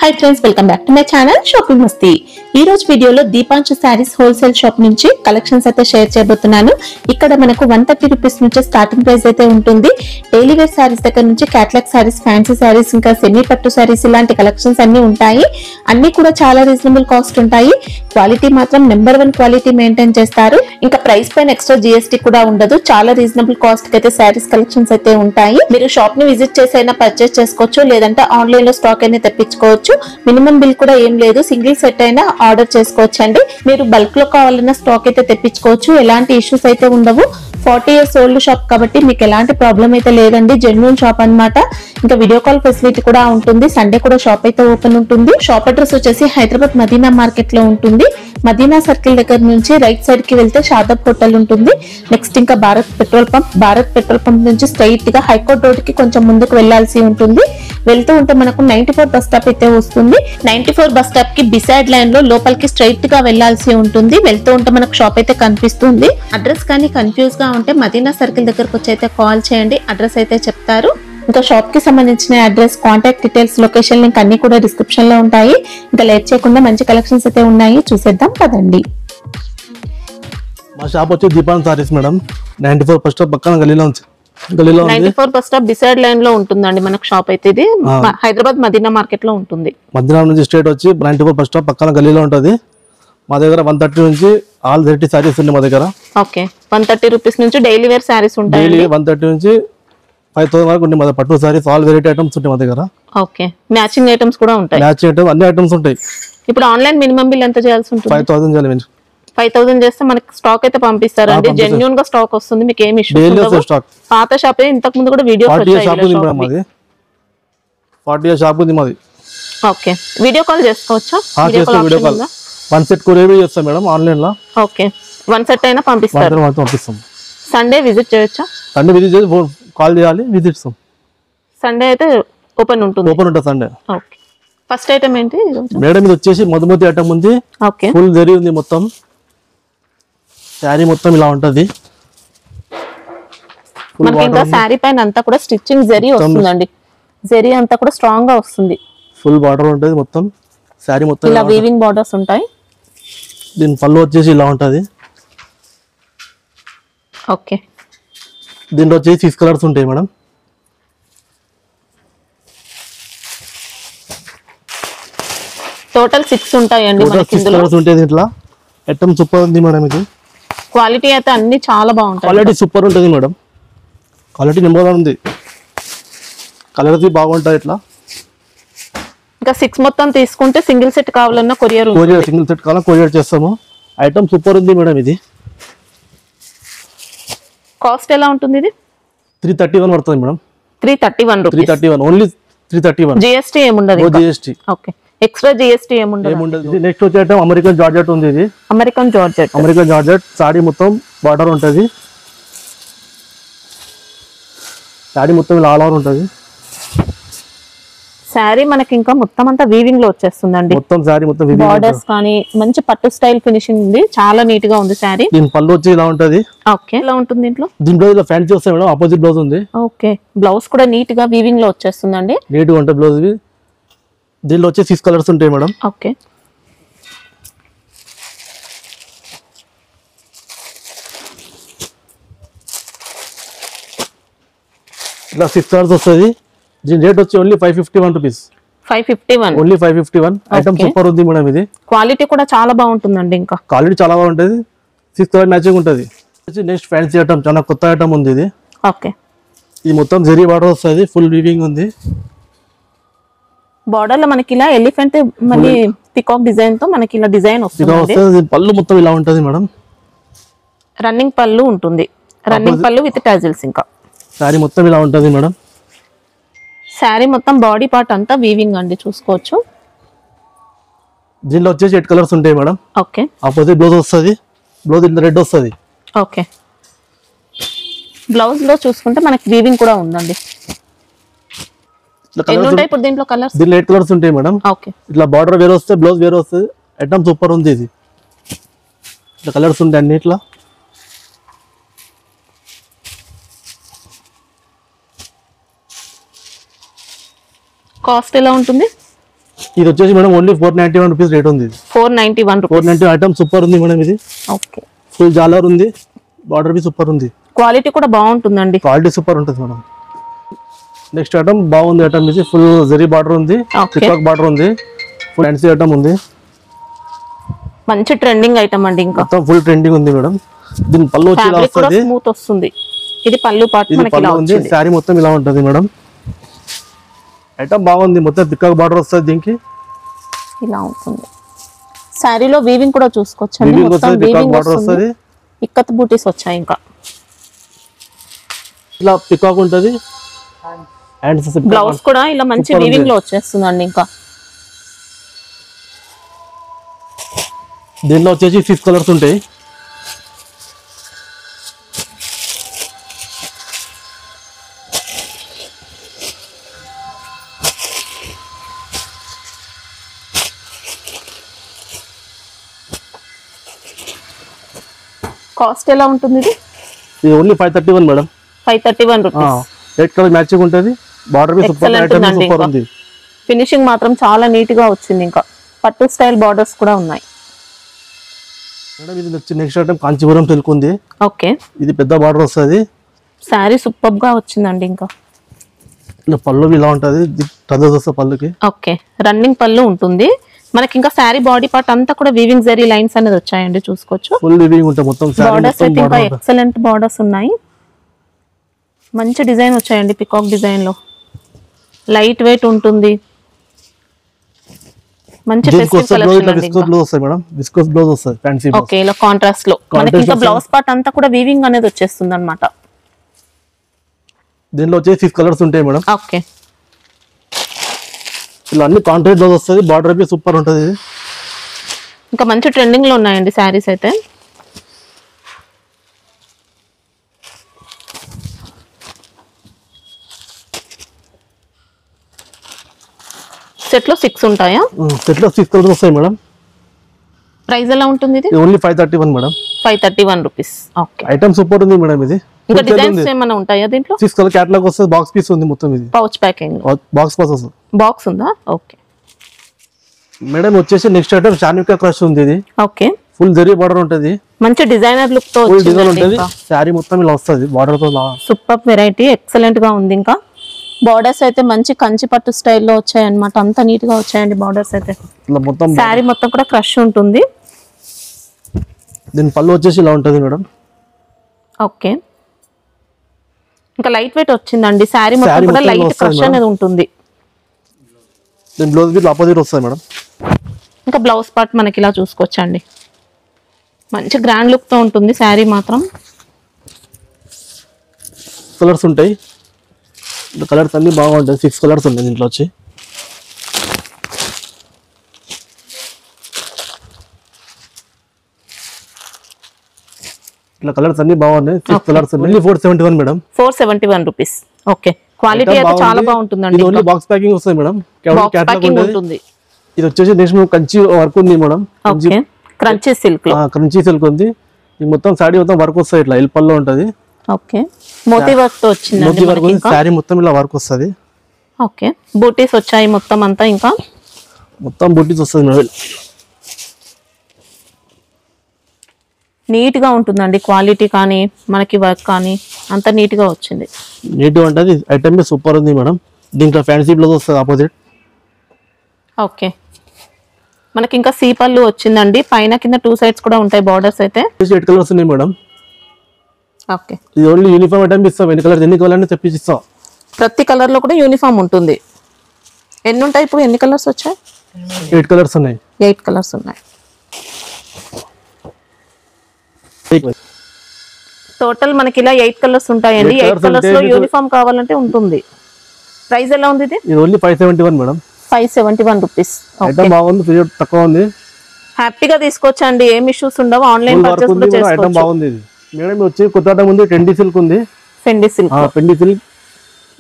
Hi friends, welcome back to my channel shopping మస్తీ. ఈ రోజు వీడియోలో దీపాంశు శారీస్ హోల్సేల్ షాప్ నుంచి కలెక్షన్స్ అయితే షేర్ చేయబోతున్నాను. ఇక్కడ మనకు 130 రూపీస్ నుంచి స్టార్టింగ్ ప్రైస్ అయితే ఉంటుంది. డైలీ వేర్ శారీస్ దగ్గర నుంచి క్యాటలాగ్ శారీస్, ఫ్యాన్సీ శారీస్, ఇంకా సెమీ పట్టు శారీస్ ఇలాంటి కలెక్షన్స్ అన్ని ఉంటాయి. అన్ని కూడా చాలా రీజనబుల్ కాస్ట్ ఉంటాయి. క్వాలిటీ మాత్రం నెంబర్ 1 క్వాలిటీ మెయింటైన్ చేస్తారు. ఇంకా ప్రైస్ పైన ఎక్స్ట్రా GST కూడా ఉండదు. చాలా రీజనబుల్ కాస్ట్ కి అయితే శారీస్ కలెక్షన్స్ అయితే ఉంటాయి. మీరు షాప్ ని విజిట్ చేసి అయినా పర్చేస్ చేసుకోవచ్చు, లేదంటే ఆన్లైన్ లో స్టాక్ అయినా తెప్పించుకోవచ్చు. మినిమం బిల్ కూడా ఏం లేదు, సింగిల్ సెట్ అయినా ఆర్డర్ చేసుకోవచ్చు అండి. మీరు బల్క్ లో కావాలన్న స్టాక్ అయితే తెప్పించుకోవచ్చు. ఎలాంటి ఇష్యూస్ అయితే ఉండవు. 40 years ఓల్డ్ షాప్ కాబట్టి మీకు ఎలాంటి ప్రాబ్లం అయితే లేదండి. జెన్యూన్ షాప్ అన్నమాట. ఇంకా వీడియో కాల్ ఫెసిలిటీ కూడా ఉంటుంది. సండే కూడా షాప్ అయితే ఓపెన్ ఉంటుంది. షాప్ అడ్రస్ వచ్చేసి హైదరాబాద్ మదీనా మార్కెట్ లో ఉంటుంది. మదీనా సర్కిల్ దగ్గర నుంచి రైట్ సైడ్ కి వెళ్తే షాదాబ్ హోటల్ ఉంటుంది. నెక్స్ట్ ఇంకా భారత్ పెట్రోల్ పంప్ నుంచి స్ట్రైట్ గా హైకోర్ట్ రోడ్ కి కొంచెం ముందుకు వెళ్లాల్సి ఉంటుంది. వెళ్తూ ఉంటే మనకు 94 బస్ స్టాప్ అయితే వస్తుంది. 94 బస్ స్టాప్ కి బిసైడ్ లైన్ లో లోపలికి స్ట్రైట్ గా వెళ్లాల్సి ఉంటుంది. వెళ్తూ ఉంటే మనకు షాప్ అయితే కనిపిస్తుంది. అడ్రస్ కానీ కన్ఫ్యూజ్ గా ఉంటే మదీనా సర్కిల్ దగ్గరకు వచ్చి అయితే కాల్ చేయండి, అడ్రస్ అయితే చెప్తారు. ఇంకా షాప్ కి సంబంధించిన address, contact details, location link అన్ని కూడా డిస్క్రిప్షన్ లో ఉంటాయి. ఇంకా లేట్ చేయకుండా మంచి కలెక్షన్స్ అయితే ఉన్నాయి, చూసేద్దాం పదండి. మా షాప్ వచ్చి Deepanshu saris madam. 94 first stop పక్కన గలీలో ఉంది. 94 బస్ స్టాప్ బిసైడ్ లైన్ లో ఉంటుందండి మనకు షాప్ అయితే. ఇది హైదరాబాద్ మదీనా మార్కెట్ లో ఉంటుంది. మదీనా నుంచి స్ట్రేట్ వచ్చి 94 ఫస్ట్ స్టాప్ పక్కన గలీలో ఉంటుంది. మా దగ్గర 130 నుంచి ఆల్ వెరైటీ సారీస్ ఉన్నాయి మా దగ్గర. ఓకే, 130 రూపీస్ నుంచి డైలీ వేర్ సారీస్ ఉంటాయి. డైలీ 130 నుంచి 5000 వరకు ఉన్నాయి మా దగ్గర. పట్టు సారీస్ ఆల్ వెరైటీ ఐటమ్స్ ఉంటాయి మా దగ్గర. ఓకే, మ్యాచింగ్ ఐటమ్స్ కూడా ఉంటాయి. మ్యాచింగ్ ఐటమ్ అన్ని ఐటమ్స్ ఉంటాయి. ఇప్పుడు ఆన్లైన్ మినిమం బిల్ ఎంత చేయాల్సి ఉంటుంది? 5000 చేయాలి. 5000 చేస్తే మనకి స్టాక్ అయితే పంపిస్తారండి. జెన్యూన్ గా స్టాక్ వస్తుంది, మీకు ఏమి ఇష్యూస్ ఉండవు. పాత షాప్ ఇంతకు ముందు కూడా వీడియోస్ వచ్చాయి. షాప్ ఉంది మేడం మాది. 40 years షాప్ ఉంది మాది. ఓకే, వీడియో కాల్ చేసుకోవచ్చా? Video call one set courier చేస్తాం మేడం ఆన్లైన్ లో. ఓకే, వన్ సెట్ అయినా పంపిస్తారు. పంపిస్తాం. సండే విజిట్ చేయొచ్చా? సండే విజిట్ చేసి కాల్ చేయాలి, విజిట్ చేస్తాం. సండే అయితే ఓపెన్ ఉంటుంది. ఓపెన్ ఉంటుంది సండే. ఓకే, ఫస్ట్ ఐటమ్ ఏంటి మేడం? ఇది వచ్చేసి మొదటి ఐటమ్ ఉంది. ఓకే, ఫుల్ జరీ ఉంది. మొత్తం శారీ మొత్తం ఇలా ఉంటది. మనకి ఇంకా శారీ పైన అంతా కూడా స్టిచ్చింగ్ జరీ వస్తుందండి. జరీ అంతా కూడా స్ట్రాంగ్ గా వస్తుంది. ఫుల్ బార్డర్ ఉంటది. మొత్తం శారీ మొత్తం ఇలా వీవింగ్ బార్డర్స్ ఉంటాయి. దీని పళ్ళు వచ్చేసి ఇలా ఉంటది. ఓకే, దీంట్లో వచ్చేసి 6 కలర్స్ ఉంటాయి మేడం. టోటల్ 6 ఉంటాయండి మనకి. 6 కలర్స్ ఉంటాయి. దీంట్లో ఐటమ్ సూపర్ ఉంది మేడం. ఇది క్వాలిటీ అయితే అన్ని చాలా బాగుంటాయి. క్వాలిటీ సూపర్ ఉంటుంది మేడం. క్వాలిటీ నెంబర్ 1 ఉంది. కలర్స్ బాగుంటాయి. ఇట్లా ఇంకా 6 మొత్తం తీసుకుంటే సింగిల్ సెట్ కావాలన్నా కొరియర్ సింగిల్ సెట్ కావాలన్నా కొరియర్ చేస్తాము. ఐటమ్ సూపర్ ఉంది మేడం. ఇది కాస్ట్ ఎలా ఉంటుంది? ఇది 331 పడుతుంది మేడం. 331 రూపీస్. 331 ఓన్లీ 331. GST ఏముండదు? GST. ఓకే, ఎక్స్ట్రా GST ఏముండదు? నెక్స్ట్ వచ్చే ఐటమ్ అమెరికన్ జార్జెట్ ఉంది. ఇది అమెరికన్ జార్జెట్ సారీ మొత్తం బార్డర్ ఉంటుంది. సారీ మొత్తం ఇలా ఆల్ ఓవర్ ఉంటుంది. శారీ మనకి ఇంకా మొత్తం అంతా వీవింగ్ లో వచ్చేస్తుందండి. మొత్తం శారీ మొత్తం బార్డర్స్ కానీ మంచి పట్టు స్టైల్ ఫినిషింగ్ ఉంది. చాలా నీట్ గా ఉంది శారీ. దీని పళ్ళు వచ్చి ఇలా ఉంటది. ఓకే, ఇలా ఉంటుంది. దీంట్లో ఇలా ఫ్యాన్సీ వస్తాయి మేడం. ఆపోజిట్ బ్లౌజ్ ఉంది. ఓకే, బ్లౌజ్ కూడా నీట్ గా వీవింగ్ లో వచ్చేస్తుందండి. నీట్ గా ఉంటుంది బ్లౌజ్. దీంట్లో వచ్చి 6 కలర్స్ ఉంటాయి మేడం. ఓకే, ఇట్లా 6 కలర్స్ వస్తుంది. దీని రేట్ వచ్చి only 551 rupees. 551 only 551. Item super ఉంది మేడం. ఇది క్వాలిటీ కూడా చాలా బాగుంటుందండి. ఇంకా క్వాలిటీ చాలా బాగుంటుంది. 6 కలర్ మ్యాచింగ్ ఉంటుంది. నెక్స్ట్ ఫ్యాన్సీ ఐటమ్, చాలా కొత్త ఐటమ్ ఉంది ఇది. ఓకే, ఇది మొత్తం జరీ బార్డర్ వస్తుంది. ఫుల్ వీవింగ్ ఉంది. బార్డర్ లో మనకి ఇలా ఎలిఫెంట్ మళ్ళీ పికాక్ డిజైన్ తో మనకి ఇలా డిజైన్ వస్తుంది. పళ్ళు మొత్తం ఇలా ఉంటుంది మేడం. రన్నింగ్ పళ్ళు ఉంటుంది. రన్నింగ్ పళ్ళు విత్ టాజిల్స్. ఇంకా శారీ మొత్తం ఇలా ఉంటుంది మేడం. శారీ మొత్తం బాడీ పార్ట్ అంతా వీవింగ్ అండి, చూసుకోవచ్చు. దీంట్లో వచ్చేసి 8 కలర్స్ ఉంటాయి మేడం. ఓకే, ఆపోజిట్ బ్లౌజ్ వస్తుంది. బ్లౌజ్ ఇంత రెడ్ వస్తుంది. ఓకే, బ్లౌజ్ లో చూసుకుంటే మనకి వీవింగ్ కూడా ఉందండి. ఎన్ని ఉంటాయి ఇప్పుడు దీంట్లో కలర్స్? దీంట్లో 8 కలర్స్ ఉంటాయి మేడం. ఓకే, ఇట్లా బార్డర్ వేరే వస్తుంది, బ్లౌజ్ వేరే వస్తుంది. ఐటమ్ సూపర్ ఉంది. ఇది ఇట్లా కలర్స్ ఉంటాయి అన్ని. ఇట్లా కాస్ట్ ఎలా ఉంటుంది? ఇది వచ్చేసి మేడం ఓన్లీ 491 రూపీస్ రేట్ ఉంది. 491 రూపీస్. 490 ఐటమ్ సూపర్ ఉంది మేడం. ఇది ఓకే, ఫుల్ జాలర్ ఉంది, బార్డర్ బి సూపర్ ఉంది, క్వాలిటీ కూడా బాగుంటుందండి. క్వాలిటీ సూపర్ ఉంటుంది మేడం. నెక్స్ట్ ఐటమ్ బాగుంది. ఐటమ్ ఇది ఫుల్ జరీ బార్డర్ ఉంది, పికాక్ బార్డర్ ఉంది, ఫుల్ ఫ్యాన్సీ ఐటమ్ ఉంది, మంచి ట్రెండింగ్ ఐటమ్ అండి. ఇంకా మొత్తం ఫుల్ ట్రెండింగ్ ఉంది మేడం. దీని పళ్ళు వచ్చి ఇలా వస్తుంది, స్మూత్ వస్తుంది. ఇది పళ్ళు పార్ట్ మనకి ఇలా ఉంది. శారీ మొత్తం ఇలా ఉంటుంది మేడం. ఐటమ్ బాగుంది, మొత్తం పికాక్ బార్డర్ వస్తుంది, దీనికి ఇలా ఉంటుంది. శారీలో వీవింగ్ కూడా చూసుకోవచ్చండి, మొత్తం వీవింగ్ వస్తుంది, ఇక్కత్ బూటీస్ వచ్చాయి. ఇంకా ఇలా పికాక్ ఉంటుంది. బ్లౌజ్ కూడా ఇలా మంచి వీవింగ్ లో వచ్చేస్తుందండి. ఇంకా దీనిలో వచ్చేసి 6 కలర్స్ ఉంటాయి. కాస్ట్ ఎలా ఉంటుంది? ఇది only 531 madam. 531 rupees. Red colour matching ఉంటుంది, బార్డర్ బి సూపర్, ఐటమ్ సూపర్ ఉంది. ఫినిషింగ్ మాత్రం చాలా నీట్ గా వచ్చింది. ఇంకా పట్టు స్టైల్ బార్డర్స్ కూడా ఉన్నాయి మేడం. ఇది నెక్స్ట్ ఐటమ్ కాంచీపురం సిల్క్ ఉంది. ఓకే, ఇది పెద్ద బార్డర్ వస్తుంది. శారీ సూపర్ గా వచ్చిందండి. ఇంకా పళ్ళు ఇలా ఉంటుంది, టజల్స్ వస్తాయి పళ్ళుకి. ఓకే, రన్నింగ్ పళ్ళు ఉంటుంది మనకి. ఇంకా శారీ బాడీ పార్ట్ అంతా కూడా వీవింగ్ జరీ లైన్స్ అనేది వచ్చాయండి, చూసుకోవచ్చు. ఫుల్ వీవింగ్ ఉంటుంది మొత్తం. బార్డర్స్ అయితే ఇంకా ఎక్సలెంట్ బార్డర్స్ ఉన్నాయి. మంచి డిజైన్ వచ్చాయండి, పికాక్ డిజైన్ లో. లైట్ వెయిట్ ఉంటుంది, మంచి ఫెస్టివ్ కలెక్షన్ అండి. విస్కోస్ బ్లౌజ్ వస్తాయి మేడం, విస్కోస్ బ్లౌజ్ వస్తాయి ఫ్యాన్సీ. ఓకే, ఇలా కాంట్రాస్ట్ లో మనకి ఇంకా బ్లౌజ్ పార్ట్ అంతా కూడా వీవింగ్ అనేది వచ్చేస్తుంది అన్నమాట. దీనిలో వచ్చేసి 6 కలర్స్ ఉంటాయి మేడం. ఓకే, ఇలా అన్ని కాంట్రాస్ట్ బ్లౌజ్ వస్తుంది, బార్డర్ బి సూపర్ ఉంటుంది. ఇంకా మంచి ట్రెండింగ్ లో ఉన్నాయండి శారీస్ అయితే. సెట్ లో 6 ఉంటాయా? సెట్ లో 6 కలర్స్ వస్తాయి మేడం. ప్రైస్ ఎలా ఉంటుంది? ఇది only 531 madam. 531 rupees. Okay, item super ఉంది మేడం. ఇది ఇంకా డిజైన్స్ ఏమైనా ఉంటాయా దీంట్లో? 6 కలర్ క్యాటలాగ్ వస్తుంది, బాక్స్ పీస్ ఉంది మొత్తం. ఇది పౌచ్ ప్యాకింగ్, బాక్స్ పాస్ వస్తుంది. బాక్స్ ఉందా? Okay madam. వచ్చేసి నెక్స్ట్ ఐటమ్ చార్మికా క్రష్ ఉంది. ఇది ఓకే, ఫుల్ జరీ బార్డర్ ఉంటుంది, మంచి డిజైనర్ లుక్ తో ఫుల్ డిజైన్ ఉంటుంది. శారీ మొత్తం ఇలా వస్తుంది, బార్డర్ తో. సూపర్ వెరైటీ, ఎక్సలెంట్ గా ఉంది. ఇంకా బార్డర్స్ అయితే మంచి కంచి పట్టు స్టైల్లో వచ్చాయి అన్నమాట. అంత నీట్ గా వచ్చాయండి బార్డర్స్ అయితే. మొత్తం శారీ మొత్తం కూడా క్రష్ ఉంటుంది. దీని పళ్ళు వచ్చేసి ఇలా ఉంటుంది మేడం. ఓకే, ఇంకా లైట్ వెయిట్ వచ్చిందండి. శారీ మొత్తం కూడా లైట్ క్రష్ అనేది ఉంటుంది. దీని బ్లౌజ్ బి ఆపోజిట్ వస్తుంది మేడం. ఇంకా బ్లౌజ్ పార్ట్ మనకి ఇలా చూసుకోవచ్చండి, మంచి గ్రాండ్ లుక్ తో ఉంటుంది శారీ మాత్రం. కలర్స్ ఉంటాయి, కలర్స్ అన్ని బాగుంటాయి. 6 కలర్స్ ఉన్నాయి దీంట్లో వచ్చి. ఇట్లా కలర్స్ అన్ని బాగున్నాయి. 6 కలర్స్ ఉన్నాయి. 471 మేడం. 471 రూపీస్. ఓకే, క్వాలిటీ అయితే చాలా బాగుంటుందండి. ఇది ఓన్లీ బాక్స్ ప్యాకింగ్ వస్తుంది మేడం. బాక్స్ ప్యాకింగ్ ఉంటుంది. ఇది వచ్చేసి నెక్స్ట్ కంచి వర్క్ ఉంది మేడం. ఓకే, క్రంచీ సిల్క్ లో. క్రంచీ సిల్క్ ఉంది. ఇది మొత్తం సారీ మొత్తం వర్క్ వస్తుంది, ఇట్లా ఎల్పల్లో ఉంటది. ఓకే, మోతీ వర్క్ తో వచ్చిందండి మనకి. సారీ మొత్తం ఇలా వర్క్ వస్తుంది. ఓకే, బూటీస్ వచ్చాయి మొత్తం అంతా. ఇంకా మొత్తం బూటీస్ వస్తుంది మేడం. నీట్ గా ఉంటుందండి, క్వాలిటీ కానీ మనకి వర్క్ కానీ అంత నీట్ గా వచ్చింది. నీట్ గా ఉంటుంది. ఐటమ్ సూపర్ ఉంది మేడం. దీంట్లో ఫ్యాన్సీ బ్లౌజ్ వస్తుంది ఆపోజిట్. ఓకే, మనకి ఇంకా సీ పళ్ళు వచ్చిందండి. పైన కింద 2 సైడ్స్ కూడా ఉంటాయి బార్డర్స్ అయితే. 8 కలర్స్ ఉన్నాయి మేడం. ఓకే, ఇది ఓన్లీ యూనిఫామ్ ఐటమ్ ఇస్తాం. ఎన్ని కలర్స్ ఎన్ని కావాలని తెప్పిస్తాం. ప్రతి కలర్ లో కూడా యూనిఫామ్ ఉంటుంది. ఎన్ని ఉంటాయి ఇప్పుడు? ఎన్ని కలర్స్ వచ్చాయి? 8 కలర్స్ ఉన్నాయి. 8 కలర్స్ ఉన్నాయి. టోటల్ మనకి ఇలా 8 కలర్స్ ఉంటాయండి. 8 కలర్స్ లో యూనిఫామ్ కావాలంటే ఉంటుంది. ప్రైస్ ఎలా ఉంది? ఇది ఓన్లీ 571 మేడం. 571 రూపీస్. ఐటమ్ బాగుంది, పీరియడ్ తక్కువ ఉంది. హ్యాపీగా తీసుకోవచ్చండి, ఏం ఇష్యూస్ ఉండవు. ఆన్లైన్ పర్చేస్ కూడా చేసుకోవచ్చు. ఐటమ్ బాగుంది. ఇది మేడం వచ్చి కొత్త ఐటమ్ ఉంది. ఫెండీ సిల్క్ ఉంది. ఫెండీ సిల్క్. ఫెండీ సిల్క్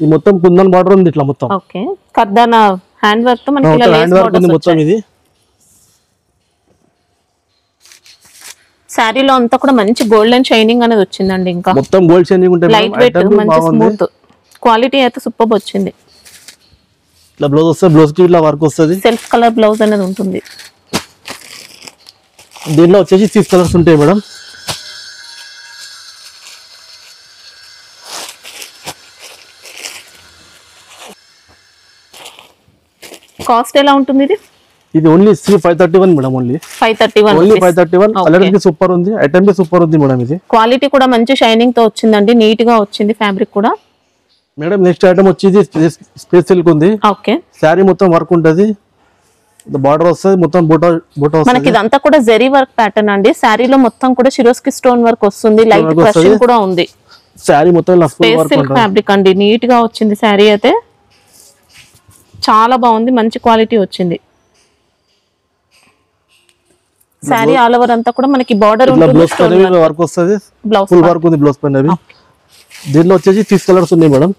ఈ మొత్తం కుందన్ బార్డర్ ఉంది ఇట్లా మొత్తం. ఓకే, కర్దానా హ్యాండ్ వర్క్ తో మనకి ఇలా లేస్ బార్డర్స్ మొత్తం. ఇది శారీలో అంతా కూడా మంచి గోల్డెన్ షైనింగ్ అనేది వచ్చిందండి. ఇంకా మొత్తం గోల్డ్ షైనింగ్ ఉంటుంది. లైట్ వెయిట్, మంచి స్మూత్ క్వాలిటీ అయితే సూపర్ వచ్చింది. ఇట్లా బ్లౌజ్ వస్తుంది, బ్లౌజ్ కి ఇట్లా వర్క్ వస్తుంది. సెల్ఫ్ కలర్ బ్లౌజ్ అనేది ఉంటుంది. దీనిలో వచ్చేసి 6 కలర్స్ ఉంటాయి మేడం. కాస్ట్ ఎలా ఉంటుంది ఇది? ఇది ఓన్లీ 531 మేడం. ఓన్లీ 531. కలర్ కి సూపర్ ఉంది, ఐటమ్ కి సూపర్ ఉంది మేడం. ఇది క్వాలిటీ కూడా మంచి షైనింగ్ తో వచ్చిందండి, నీట్ గా వచ్చింది ఫ్యాబ్రిక్ కూడా. మేడం నెక్స్ట్ ఐటమ్ వచ్చేది స్పేస్ సిల్క్ ఉంది. ఓకే, శారీ మొత్తం వర్క్ ఉంటది, బార్డర్ వస్తుంది, మొత్తం బూటా వస్తుంది. మనకి ఇదంతా కూడా జరీ వర్క్ ప్యాటర్న్ అండి. శారీలో మొత్తం కూడా షిరోస్కి స్టోన్ వర్క్ వస్తుంది, లైట్ క్రషింగ్ కూడా ఉంది. శారీ మొత్తం స్పేస్ సిల్క్ ఫ్యాబ్రిక్ అండి, నీట్ గా వచ్చింది శారీ అయితే, చాలా బాగుంది, మంచి క్వాలిటీ వచ్చింది. శారీ ఆల్ ఓవర్ అంతా కూడా మనకి బార్డర్ ఉంటుంది, వర్క్ వస్తుంది, ఫుల్ వర్క్ ఉంది బ్లౌజ్ పైన. దీనిలో వచ్చేసి 6 కలర్స్ ఉన్నాయి మేడం.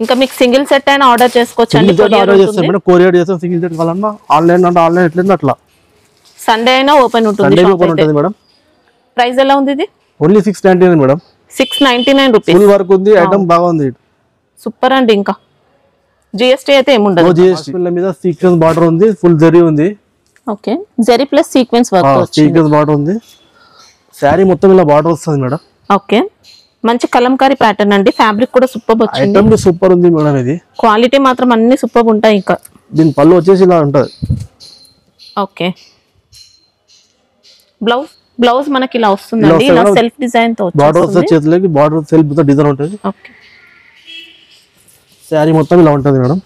ఇంకా మీకు సింగిల్ సెట్ అయినా ఆర్డర్ చేసుకోవచ్చు అండి. కొరియర్ చేస్తాం, సింగిల్ సెట్ కావాలన్నా ఆన్లైన్ అంటే ఆన్లైన్ ఎట్లా అట్లా. సండే అయినా ఓపెన్ ఉంటుంది మేడం. ప్రైస్ ఎలా ఉంది ఇది? Only 699 madam. 699 rupees. Full work ఉంది, ఐటమ్ బాగుంది, సూపర్ అండి. ఇంకా జిఎస్టీ అయితే ఏముండదు. జిఎస్టీ మీద సీక్వెన్స్ బార్డర్ ఉంది, ఫుల్ జరీ ఉంది. Okay, zari plus sequence work వచ్చింది. సీక్వెన్స్ బార్డర్ ఉంది, శారీ మొత్తం ఇలా బార్డర్ వస్తుంది మేడం. ఓకే, మంచి కలంకారీ ప్యాటర్న్ అండి, ఫ్యాబ్రిక్ కూడా సూపర్ వచ్చింది. ఐటమ్ సూపర్ ఉంది మేడం. ఇది క్వాలిటీ మాత్రం అన్ని సూపర్ ఉంటాయి. ఇంకా దీని పళ్ళు వచ్చేసి ఇలా ఉంటది. ఓకే, బ్లౌజ్ మనకి ఇలా వస్తుందండి, ఇలా సెల్ఫ్ డిజైన్ తో బార్డర్ వస్తుంది, చేతులకి బార్డర్ సెల్ఫ్ తో డిజైన్ ఉంటుంది. ఓకే, శారీ మొత్తం ఇలా ఉంటుంది మేడం.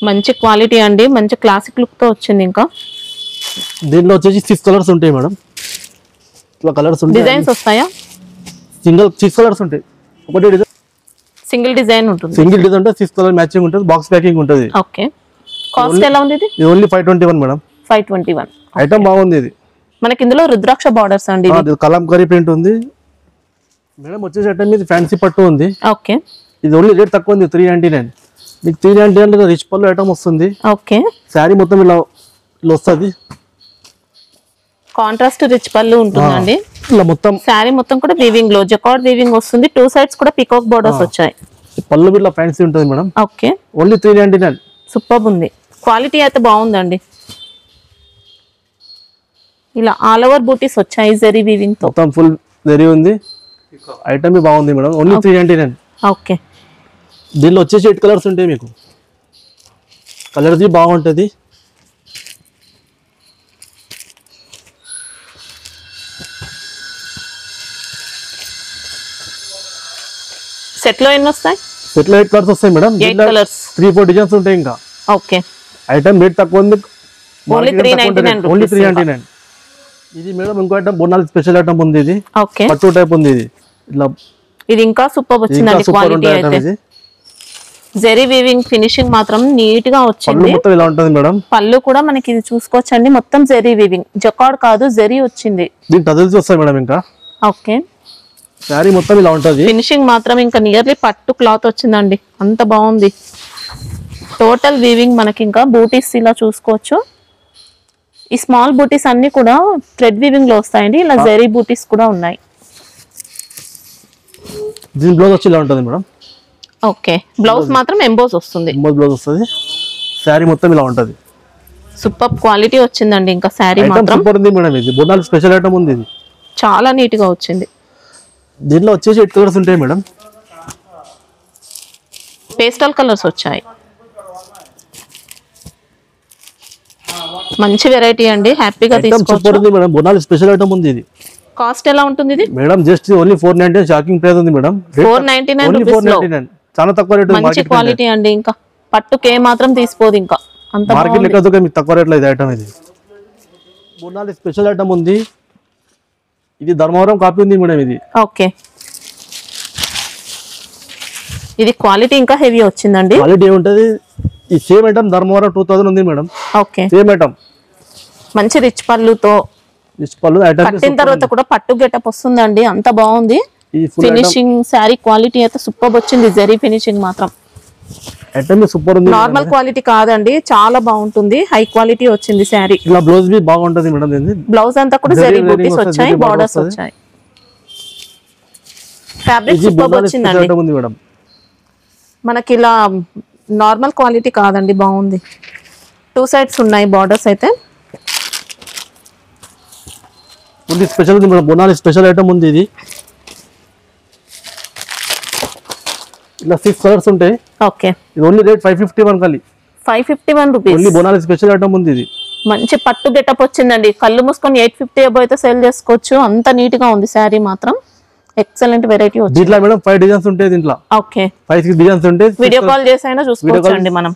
మంచి క్వాలిటీ అండి, మంచి క్లాసిక్ లుక్ తో వచ్చింది. ఇంకా దీనిలో వచ్చేసి 6 కలర్స్ ఉంటాయి మేడం. ఇట్లా కలర్స్ ఉంటాయి, డిజైన్స్ వస్తాయా? సింగిల్ 6 కలర్స్ ఉంటాయి. ఒకటి డిజైన్ సింగిల్ డిజైన్ ఉంటుంది, సింగిల్ డిజైన్ ఉంటుంది, 6 కలర్ మ్యాచింగ్ ఉంటుంది, బాక్స్ ప్యాకింగ్ ఉంటుంది. ఓకే, కాస్ట్ ఎలా ఉంది ఇది? ఇది ఓన్లీ 521 మేడం. 521. ఐటమ్ బాగుంది. ఇది మనకి ఇందులో రుద్రాక్ష బార్డర్స్ అండి, కలంకారీ ప్రింట్ ఉంది మేడం. వచ్చేసి ఐటమ్ ఇది ఫ్యాన్సీ పట్టు ఉంది. ఓకే, ఇది ఓన్లీ రేట్ తక్కువ ఉంది, 399. మీకు 399 రిచ్ పళ్ళు ఐటమ్ వస్తుంది. ఓకే, శారీ మొత్తం ఇలా వస్తుంది, కాంట్రాస్ట్ రిచ్ పళ్ళు ఉంటుందండి. ఇలా మొత్తం శారీ మొత్తం కూడా వీవింగ్ లో జకార్డ్ వీవింగ్ వస్తుంది, 2 సైడ్స్ కూడా పికాక్ బోర్డర్స్ వచ్చాయి. పళ్ళు ఇలా ఫ్యాన్సీ ఉంటుంది మేడం. Okay, only 399. సూపర్ ఉంది, క్వాలిటీ అయితే బాగుందండి. ఇలా ఆల్ ఓవర్ బూటీస్ వచ్చాయి జరీ వీవింగ్ తో, మొత్తం ఫుల్ జరీ ఉంది, ఐటమ్ బాగుంది మేడం. ఓన్లీ 399. ఓకే, దీనిలో వచ్చేసి 8 కలర్స్ ఉంటాయి మీకు. కలర్స్ బాగుంటుంది. సెట్ లో ఎన్ని వస్తాయి? సెట్ లో 8 కలర్స్ వస్తాయి మేడం. 8 కలర్స్, 3-4 డిజైన్స్ ఉంటాయి. ఇంకా ఓకే, ఐటమ్ రేట్ తక్కువ ఉంది, ఓన్లీ 399. ఇది మేడం ఇంకో ఐటమ్ బోనాల్ స్పెషల్ ఐటమ్ ఉంది. ఇది ఓకే, పట్టు టైప్ ఉంది. ఇది ఇట్లా ఇది ఇంకా సూపర్ వచ్చిందండి. క్వాలిటీ అయితే జరీ వీవింగ్ ఫినిషింగ్ మాత్రం నీట్ గా వచ్చింది. మొత్తం ఇలా ఉంటుంది మేడం. పళ్ళు కూడా మనకి ఇది చూసుకోవచ్చండి, మొత్తం జరీ వీవింగ్, జకార్డ్ కాదు జరీ వచ్చింది. దీని టజల్స్ వస్తాయి మేడం. ఇంకా ఓకే, శారీ మొత్తం ఇలా ఉంటుంది. ఫినిషింగ్ మాత్రం ఇంకా నియర్లీ పట్టు క్లాత్ వచ్చిందండి, అంత బాగుంది. టోటల్ వీవింగ్ మనకి ఇంకా బూటీస్ ఇలా చూసుకోవచ్చు. ఈ స్మాల్ బూటీస్ అన్ని కూడా థ్రెడ్ వీవింగ్ లో వస్తాయండి, ఇలా జరీ బూటీస్ కూడా ఉన్నాయి. దీని బ్లౌజ్ వచ్చి ఇలా ఉంటుంది మేడం. ఓకే, బ్లౌజ్ మాత్రం ఎంబోస్ వస్తుంది, బ్లౌజ్ వస్తుంది. శారీ మొత్తం ఇలా ఉంటుంది, సూపర్ క్వాలిటీ వచ్చిందండి. ఇంకా శారీ మాత్రం సూపర్ ఉంది మేడం. ఇది బోనాల్ స్పెషల్ ఐటమ్ ఉంది. ఇది చాలా నీట్ గా వచ్చింది. దీనిలో వచ్చేసి 8 కలర్స్ ఉంటాయి మేడం. పేస్టల్ కలర్స్ వచ్చాయి, మంచి వెరైటీ అండి, హ్యాపీగా తీసుకోవచ్చు మేడం. బోనాల్ స్పెషల్ ఐటమ్ ఉంది. ఇది కాస్ట్ ఎలా ఉంటుంది ఇది madam? Just only 499 shocking price ఉంది మేడం. 499 చాలా తక్కువ రేట్, మంచి క్వాలిటీ అండి. ఇంకా పట్టుకే మాత్రం తీసుకోదు, ఇంకా అంత మార్కెట్ లెక్క మీకు తక్కువ రేట్లో ఇది ఐటమ్. ఇది బోనాల్ స్పెషల్ ఐటమ్ ఉంది. ఇది ధర్మవరం కాపీ ఉంది మేడం. ఇది ఓకే, ఇది క్వాలిటీ ఇంకా హెవీ వచ్చిందండి. క్వాలిటీ ఏముంటది? ఈ సేమ్ ఐటమ్ ధర్మవరం 2000 ఉంది మేడం. ఓకే, సేమ్ ఐటమ్, మంచి రిచ్ పళ్ళుతో. రిచ్ పళ్ళు ఐటమ్ కట్టిన తర్వాత కూడా పట్టు గెటప్ వస్తుందండి, అంత బాగుంది. ఫినిషింగ్ శారీ క్వాలిటీ అయితే సూపర్ వచ్చింది, జరీ ఫినిషింగ్ మాత్రం ఐటమ్ సూపర్ ఉంది. నార్మల్ క్వాలిటీ కాదండి, చాలా బాగుంటుంది, హై క్వాలిటీ వచ్చింది శారీ. ఇలా బ్లౌజ్ బి బాగుంటది మేడం. బ్లౌజ్ అంతా కూడా జరీ బూటీస్ వచ్చాయి, బోర్డర్స్ వచ్చాయి. ఫ్యాబ్రిక్ సూపర్ వచ్చిందండి ఉంది మేడం. మనకి ఇలా నార్మల్ క్వాలిటీ కాదండి, బాగుంది. 2 సైడ్స్ ఉన్నాయి బార్డర్స్ అయితే. ఉంది స్పెషల్ ఉంది మేడం, బోనాలి స్పెషల్ ఐటమ్ ఉంది ఇది. ఇలా 6 కలర్స్ ఉంటాయి. ఓకే, ఇది ఓన్లీ రేట్ 551 ఖాళీ. 551 రూపీస్. ఓన్లీ బోనాలి స్పెషల్ ఐటమ్ ఉంది ఇది. మంచి పట్టు గెటప్ వచ్చిందండి. కళ్ళు మూసుకొని 850 అబౌవ్ అయితే సేల్ చేసుకోవచ్చు. అంత నీట్ గా ఉంది శారీ మాత్రం. ఎక్సలెంట్ వెరైటీ వచ్చింది. దీంట్లో మేడం 5 డిజైన్స్ ఉంటాయి దీంట్లో. ఓకే, 5-6 డిజైన్స్ ఉంటాయి. వీడియో కాల్ చేసి అయినా చూసుకోవచ్చండి మనం.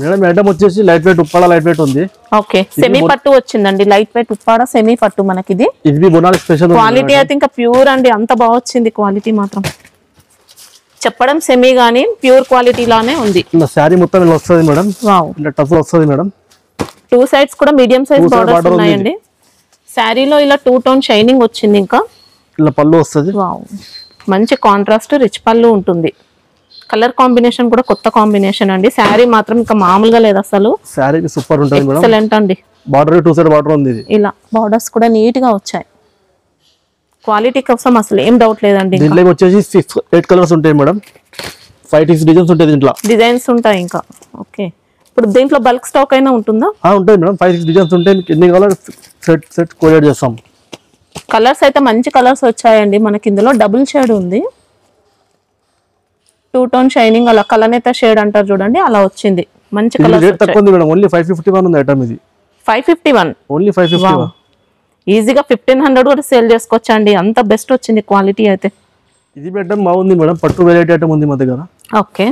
మేడం ఐటమ్ వచ్చేసి light weight Uppada light weight ఉంది. ఓకే, సెమీ పట్టు వచ్చిందండి. లైట్ వెయిట్ ఉప్పాడ సెమీ పట్టు మనకి. ఇది బోనాలి స్పెషల్ క్వాలిటీ అయితే ఇంకా ప్యూర్ అండి. అంత బాగా వచ్చింది క్వాలిటీ మాత్రం. చెప్పడం సెమీ గానీ ప్యూర్ క్వాలిటీ లానే ఉంది. శారీ మొత్తం ఇలా వస్తుంది మేడం. వావ్, ఇలా టఫ్ వస్తుంది మేడం. 2 సైడ్స్ కూడా మీడియం సైజ్ బార్డర్స్ ఉన్నాయండి. శారీలో ఇలా 2 టోన్ షైనింగ్ వచ్చింది. ఇంకా ఇలా పళ్ళు వస్తుంది. వావ్, మంచి కాంట్రాస్ట్ రిచ్ పళ్ళు ఉంటుంది. కలర్ కాంబినేషన్ కూడా కొత్త కాంబినేషన్ అండి. శారీ మాత్రం ఇంకా మామూలుగా లేదు అసలు. శారీ సూపర్ ఉంటుంది మేడం. ఎక్సలెంట్ అండి. బార్డర్ 2 సైడ్ బార్డర్ ఉంది. ఇలా బార్డర్స్ కూడా నీట్ గా వచ్చాయి. క్వాలిటీ కోసం అసలు ఏం డౌట్ లేదండి. దీంట్లో వచ్చేసి 8 కలర్స్ ఉంటాయి మేడం. 5-6 డిజైన్స్ ఉంటాయి దీంట్లో. డిజైన్స్ ఉంటాయి ఇంకా. ఓకే, ఇప్పుడు దీంట్లో బల్క్ స్టాక్ అయినా ఉంటుందా? ఉంటుంది మేడం. 5-6 డిజైన్స్ ఉంటాయి. ఎన్ని కావాలో సెట్ కొరియర్ చేస్తాం. కలర్స్ అయితే మంచి కలర్స్ వచ్చాయండి మనకి. ఇందులో డబుల్ షేడ్ ఉంది, 2 టోన్ షైనింగ్, అలా కలనేత షేడ్ అంటారు చూడండి, అలా వచ్చింది. మంచి కలర్. రేట్ తక్కువ ఉంది మేడం. ఓన్లీ 551 ఉంది ఐటమ్ ఇది. 551 ఓన్లీ 551. ఈజీగా 1500 కూడా సేల్ చేసుకోవచ్చు అండి. అంత బెస్ట్ వచ్చింది క్వాలిటీ అయితే. ఇది ఐటమ్ బాగుంది మేడం. పట్టు వెరైటీ ఐటమ్ ఉంది మా దగ్గర. ఓకే,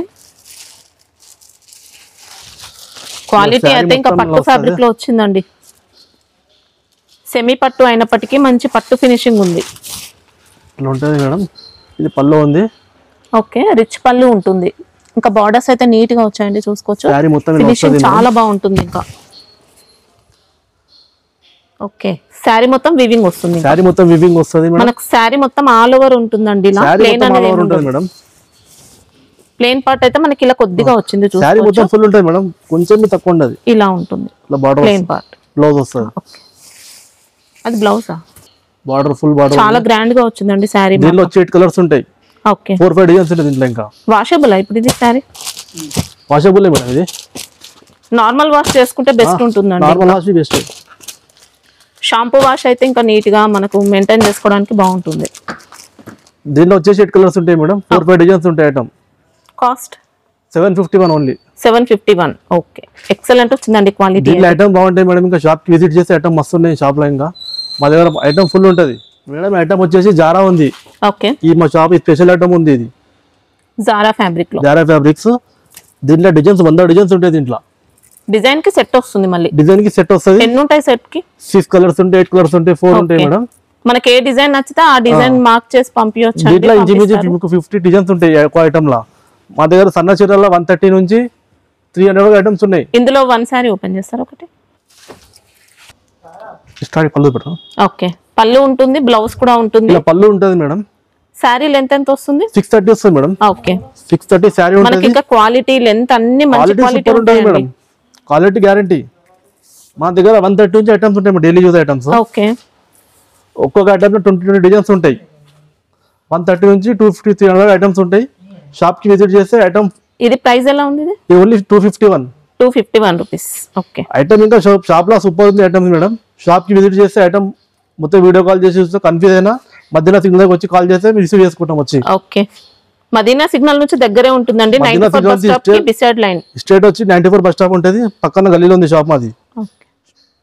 క్వాలిటీ అయితే ఇంకా పట్టు ఫ్యాబ్రిక్ లో వచ్చిందండి. సెమీ పట్టు అయినప్పటికీ మంచి పట్టు ఫినిషింగ్ ఉంది. ఇలా ఉంటుంది మేడం. ఇది పళ్ళు ఉంది. ఓకే, రిచ్ పళ్ళు ఉంటుంది. ఇంకా బార్డర్స్ అయితే నీట్ గా వచ్చాయండి, చూసుకోవచ్చు. శారీ మొత్తం ఫినిషింగ్ చాలా బాగుంటుంది ఇంకా. ఓకే, శారీ మొత్తం వివింగ్ వస్తుంది. శారీ మొత్తం వివింగ్ వస్తుంది మేడం. మనకు శారీ మొత్తం ఆల్ ఓవర్ ఉంటుందండి. ఇలా ప్లేన్ అనేది ఉంటుంది మేడం. ప్లేన్ పార్ట్ అయితే మనకి ఇలా కొద్దిగా వచ్చింది, శారీ మొత్తం ఫుల్ ఉంటుంది మేడం. కొంచెం తక్కువ ఉండదు. ఇలా ఉంటుంది ఇలా బార్డర్ ప్లేన్ పార్ట్. బ్లౌజ్ వస్తుంది. అది బ్లౌజా? బార్డర్ ఫుల్ బార్డర్ చాలా గ్రాండ్ గా వచ్చిందండి శారీ. దీనిలో వచ్చి 8 కలర్స్ ఉంటాయి. ఓకే, 4-5 డిజైన్స్ ఉంటాయి దీంట్లో. ఇంకా వాషబుల్ ఇప్పుడు ఇది శారీ? Washable madam. ఇది నార్మల్ వాష్ చేసుకుంటే బెస్ట్ ఉంటుందండి. Normal wash best. Shampoo wash అయితే ఇంకా నీట్ గా మనకు మెయింటైన్ చేసుకోవడానికి బాగుంటుంది. దీనిలో వచ్చేసి 8 కలర్స్ ఉంటాయి మేడం. 4-5 డిజైన్స్ ఉంటాయి item. Cost 751 only. 751. Okay, excellent వచ్చిందండి క్వాలిటీ. దీంట్లో ఐటమ్ బాగుంటాయి మేడం. ఇంకా షాప్ కి విజిట్ చేస్తే ఐటమ్ మస్తు ఉన్నాయి షాప్ లో. ఇంకా మా దగ్గర ఐటమ్ ఫుల్ ఉంటుంది మేడం. ఐటమ్ వచ్చేసి జారా ఉంది. ఓకే, ఈ మా షాప్ స్పెషల్ ఐటమ్ ఉంది. ఇది జారా ఫ్యాబ్రిక్ లో. Zara fabrics. దీంట్లో డిజైన్స్ 100 డిజైన్స్ ఉంటాయి దీంట్లో. డిజైన్ కి సెట్ వస్తుంది. మళ్ళీ డిజైన్ కి సెట్ వస్తుంది. ఎన్ని ఉంటాయి సెట్ కి? 6 కలర్స్ ఉంటాయి, 8 కలర్స్ ఉంటాయి, 4 ఉంటాయి మేడం. మనకి ఏ డిజైన్ నచ్చితే ఆ డిజైన్ మార్క్ చేసి పంపించవచ్చు. దీంట్లో ఇంచుమించు 50 డిజైన్స్ ఉంటాయి ఎక్కువ ఐటమ్ లా. మా దగ్గర సన్న చీరల్లో 130 నుంచి 300 ఐటమ్స్ ఉన్నాయి. ఇందులో 1 సారీ ఓపెన్ చేస్తారు ఒకటి. స్టార్ట్ పళ్ళు పెట్టు. ఓకే, పళ్ళు ఉంటుంది, బ్లౌజ్ కూడా ఉంటుంది. ఇలా పళ్ళు ఉంటుంది మేడం. సారీ లెంత్ ఎంత వస్తుంది? 630 వస్తుంది మేడం. ఓకే, 630 సారీ ఉంటుంది. మనకి ఇంకా క్వాలిటీ లెంత్ అన్ని మంచి క్వాలిటీ ఉంటుంది మేడం. Quality guarantee. మా దగ్గర 130 నుంచి ఐటమ్స్ ఉంటాయి డైలీ యూజ్ ఐటమ్స్. ఓకే, ఒక్కొక్క ఐటమ్ లో 20 డిజైన్స్ ఉంటాయి. 130 నుంచి 250-300 ఐటమ్స్ ఉంటాయి. షాప్ కి విజిట్ చేస్తే ఐటమ్. ఇది ప్రైస్ ఎలా ఉంది? ఇది ఓన్లీ 251 రూపీస్. ఓకే, ఐటమ్ ఇంకా షాప్ లో సూపర్ ఉంది ఐటమ్స్ మేడం. షాప్ కి విజిట్ చేస్తే ఐటమ్ మొత్తం వీడియో కాల్ చేసి చూస్తే కన్ఫ్యూజ్ అయినా మధ్యలో సిగ్నల్ వచ్చి కాల్ చేస్తే రిసీవ్ చేసుకుంటాం వచ్చి. ఓకే, మదీనా సిగ్నల్ నుంచి దగ్గరే ఉంటుందండి. 94 బస్ స్టాప్ కి బిసైడ్ లైన్. స్ట్రేట్ వచ్చి 94 బస్ స్టాప్ ఉంటుంది. పక్కన గల్లీలో ఉంది షాప్ మాది.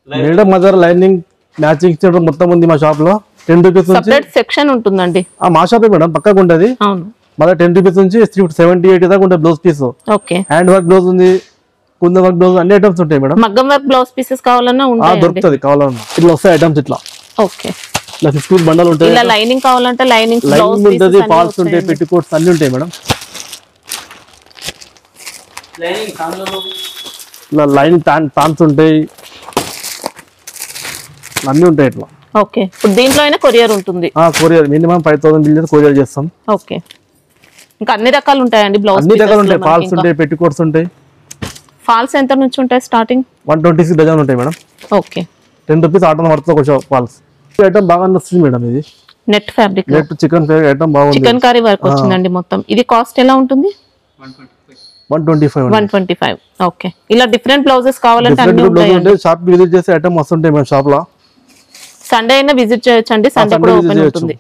మేడం మా దగ్గర లైనింగ్ మ్యాచింగ్ మొత్తం ఉంది మా షాప్ లో. 10 రూపీస్ నుంచి సెపరేట్ సెక్షన్ ఉంటుందండి. మా షాపే మేడం, పక్కకు ఉంటుంది. అవును, మళ్ళీ 10 రూపీస్ నుంచి 70-80 దాకా ఉంటుంది blouse piece. Okay, hand work blouse ఉంది, కుంద వర్క్ బ్లౌజ్, అన్ని ఐటమ్స్ ఉంటాయి మేడం. మగ్గం వర్క్ బ్లౌజ్ పీసెస్ కావాలన్నా ఉంటాయి, దొరుకుతుంది కావాలన్నా. ఇట్లా వస్తాయి ఐటమ్స్ ఇట్లా. ఓకే, ఇలా 15 బండలు ఉంటాయి. ఇలా లైనింగ్ కావాలంటే లైనింగ్ లైనింగ్ ఉంటుంది, ఫాల్స్ ఉంటాయి, పెట్టి కోట్స్ అన్ని ఉంటాయి మేడం. ఇలా లైన్ తాన్స్ ఉంటాయి, అన్ని ఉంటాయి ఇట్లా. ఓకే, ఇప్పుడు దీంట్లో అయినా కొరియర్ ఉంటుంది. కొరియర్ మినిమం 5000 బిల్ కొరియర్ చేస్తాం. ఓకే, ఇంకా అన్ని రకాలు ఉంటాయండి బ్లౌజ్. అన్ని రకాలు ఉంటాయి. ఫాల్స్ ఉంటాయి, పెట్టి కోట్స్ ఉంటాయి. ఫాల్స్ ఎంత నుంచి ఉంటాయి స్టార్టింగ్? 126 డజన్ ఉంటాయి మేడం. ఓకే, 10 రూపీస్ ఆటో పడుతుంది ఒక ఫాల్స్. ఐటమ్ బాగా నచ్చింది మేడం. ఇది net fabric net chicken item బాగుంది. చికెన్ కర్రీ వర్క్ వచ్చిందండి మొత్తం. ఇది కాస్ట్ ఎలా ఉంటుంది? 125. ఓకే. ఇలా డిఫరెంట్ బ్లౌజెస్ కావాలంటే అన్ని ఉంటాయి. షాప్ విజిట్ చేసే ఐటమ్ వస్తుంటాయి మన షాప్ లో. సండే అయినా విజిట్ చేయొచ్చండి, సండే కూడా ఓపెన్ ఉంటుంది.